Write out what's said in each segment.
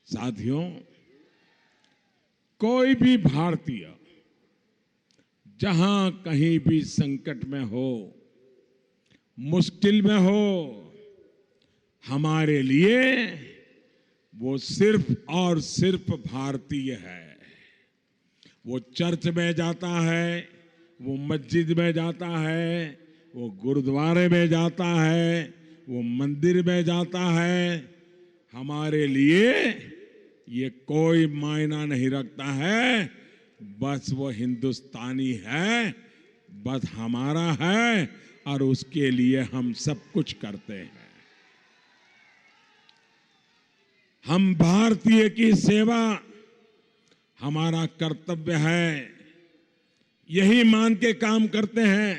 साथियों, कोई भी भारतीय जहां कहीं भी संकट में हो, मुश्किल में हो, हमारे लिए वो सिर्फ और सिर्फ भारतीय है। वो चर्च में जाता है, वो मस्जिद में जाता है, वो गुरुद्वारे में जाता है, वो मंदिर में जाता है। हमारे लिए ये कोई मायना नहीं रखता है, बस वो हिंदुस्तानी है, बस हमारा है और उसके लिए हम सब कुछ करते हैं। हम भारतीय की सेवा हमारा कर्तव्य है, यही मान के काम करते हैं।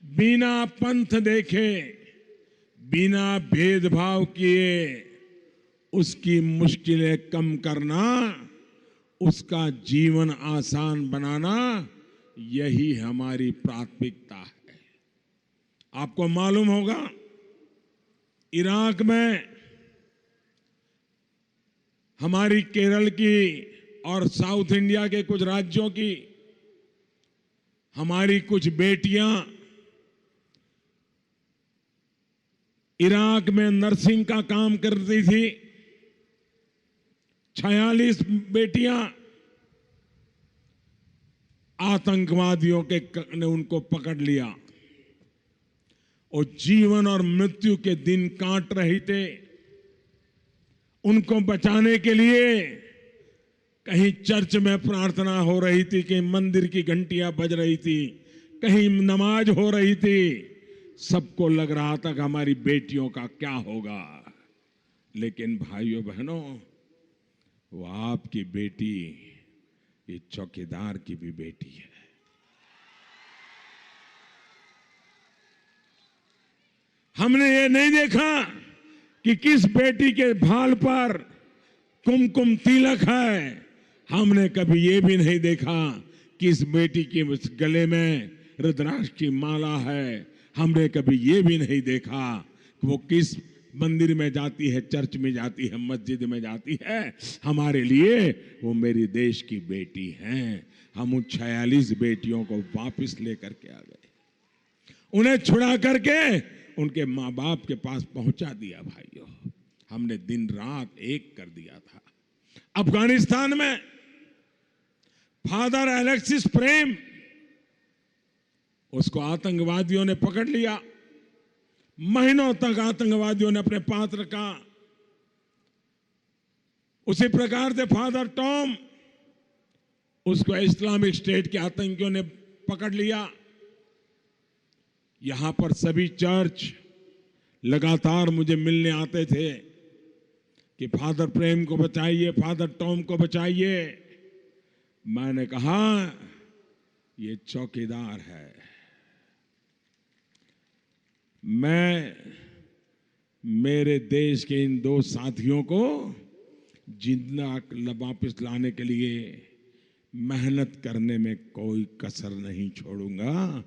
बिना पंथ देखे, बिना भेदभाव किए उसकी मुश्किलें कम करना, उसका जीवन आसान बनाना, यही हमारी प्राथमिकता है। आपको मालूम होगा, इराक में हमारी केरल की और साउथ इंडिया के कुछ राज्यों की हमारी कुछ बेटियां इराक में नर्सिंग का काम करती थी। 46 बेटियां आतंकवादियों ने उनको पकड़ लिया और जीवन और मृत्यु के दिन काट रहे थे। उनको बचाने के लिए कहीं चर्च में प्रार्थना हो रही थी, कहीं मंदिर की घंटियां बज रही थी, कहीं नमाज हो रही थी। सबको लग रहा था कि हमारी बेटियों का क्या होगा। लेकिन भाइयों बहनों, वो आपकी बेटी ये चौकीदार की भी बेटी है। हमने ये नहीं देखा कि किस बेटी के भाल पर कुमकुम तिलक है। हमने कभी ये भी नहीं देखा कि इस बेटी के गले में रुद्राक्ष की माला है। हमने कभी ये भी नहीं देखा कि वो किस मंदिर में जाती है, चर्च में जाती है, मस्जिद में जाती है। हमारे लिए वो मेरी देश की बेटी हैं। हम उन 46 बेटियों को वापस लेकर के आ गए, उन्हें छुड़ा करके उनके माँ बाप के पास पहुंचा दिया। भाइयों, हमने दिन रात एक कर दिया था। अफगानिस्तान में फादर अलेक्सिस प्रेम, उसको आतंकवादियों ने पकड़ लिया। महीनों तक आतंकवादियों ने अपने पास रखा। उसी प्रकार से फादर टॉम, उसको इस्लामिक स्टेट के आतंकियों ने पकड़ लिया। यहां पर सभी चर्च लगातार मुझे मिलने आते थे कि फादर प्रेम को बचाइए, फादर टॉम को बचाइए। मैंने कहा ये चौकीदार है। मैं मेरे देश के इन दो साथियों को जिंदा वापस लाने के लिए मेहनत करने में कोई कसर नहीं छोड़ूंगा।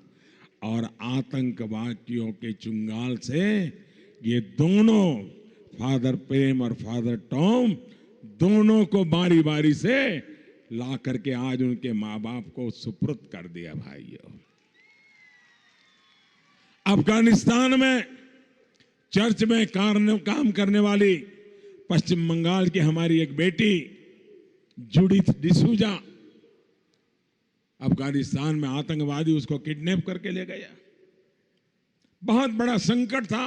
और आतंकवादियों के चुंगाल से ये दोनों, फादर प्रेम और फादर टॉम, दोनों को बारी बारी से ला करके आज उनके मां बाप को सुपुर्द कर दिया। भाइयों, अफगानिस्तान में चर्च में काम करने वाली पश्चिम बंगाल की हमारी एक बेटी जूडिथ डिसूजा, अफगानिस्तान में आतंकवादी उसको किडनैप करके ले गया। बहुत बड़ा संकट था,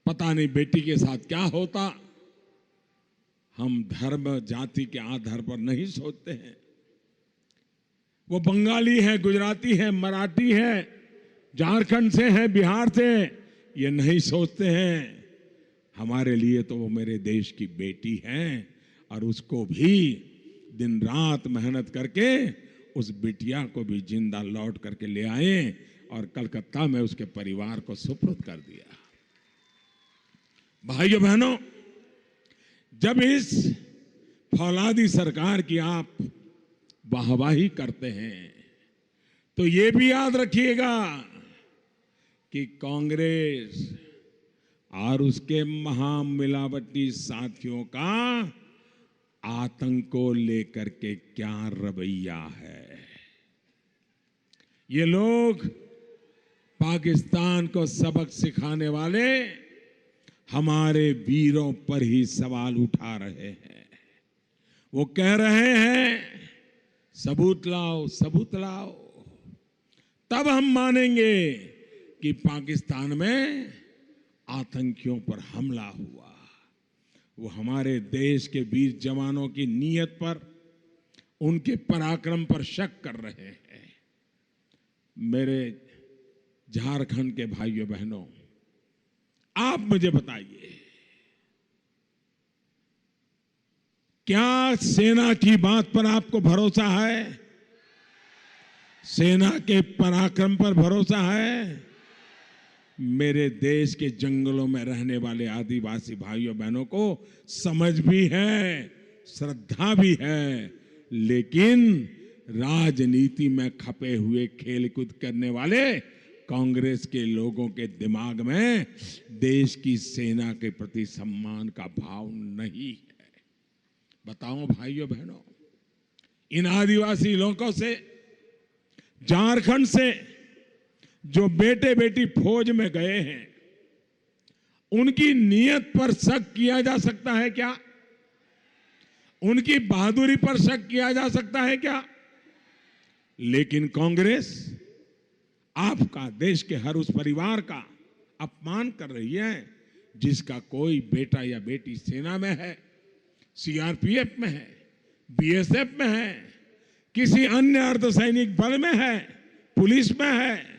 पता नहीं बेटी के साथ क्या होता। हम धर्म जाति के आधार पर नहीं सोचते हैं। वो बंगाली है, गुजराती है, मराठी है, झारखंड से है, बिहार से, ये नहीं सोचते हैं। हमारे लिए तो वो मेरे देश की बेटी है और उसको भी दिन रात मेहनत करके उस बिटिया को भी जिंदा लौट करके ले आए और कलकत्ता में उसके परिवार को सुपुर्द कर दिया। भाइयों बहनों, जब इस फौलादी सरकार की आप वाहवाही करते हैं तो ये भी याद रखिएगा कि कांग्रेस और उसके महामिलावटी साथियों का आतंक को लेकर के क्या रवैया है। ये लोग पाकिस्तान को सबक सिखाने वाले हमारे वीरों पर ही सवाल उठा रहे हैं। वो कह रहे हैं सबूत लाओ, सबूत लाओ, तब हम मानेंगे कि पाकिस्तान में आतंकियों पर हमला हुआ। वो हमारे देश के वीर जवानों की नीयत पर, उनके पराक्रम पर शक कर रहे हैं। मेरे झारखंड के भाइयों बहनों, आप मुझे बताइए, क्या सेना की बात पर आपको भरोसा है? सेना के पराक्रम पर भरोसा है? मेरे देश के जंगलों में रहने वाले आदिवासी भाइयों बहनों को समझ भी है, श्रद्धा भी है, लेकिन राजनीति में खपे हुए खेलकूद करने वाले कांग्रेस के लोगों के दिमाग में देश की सेना के प्रति सम्मान का भाव नहीं है। बताओ भाइयों बहनों, इन आदिवासी लोगों से, झारखंड से जो बेटे बेटी फौज में गए हैं, उनकी नीयत पर शक किया जा सकता है क्या? उनकी बहादुरी पर शक किया जा सकता है क्या? लेकिन कांग्रेस आपका, देश के हर उस परिवार का अपमान कर रही है जिसका कोई बेटा या बेटी सेना में है, सीआरपीएफ में है, बीएसएफ में है, किसी अन्य अर्धसैनिक बल में है, पुलिस में है।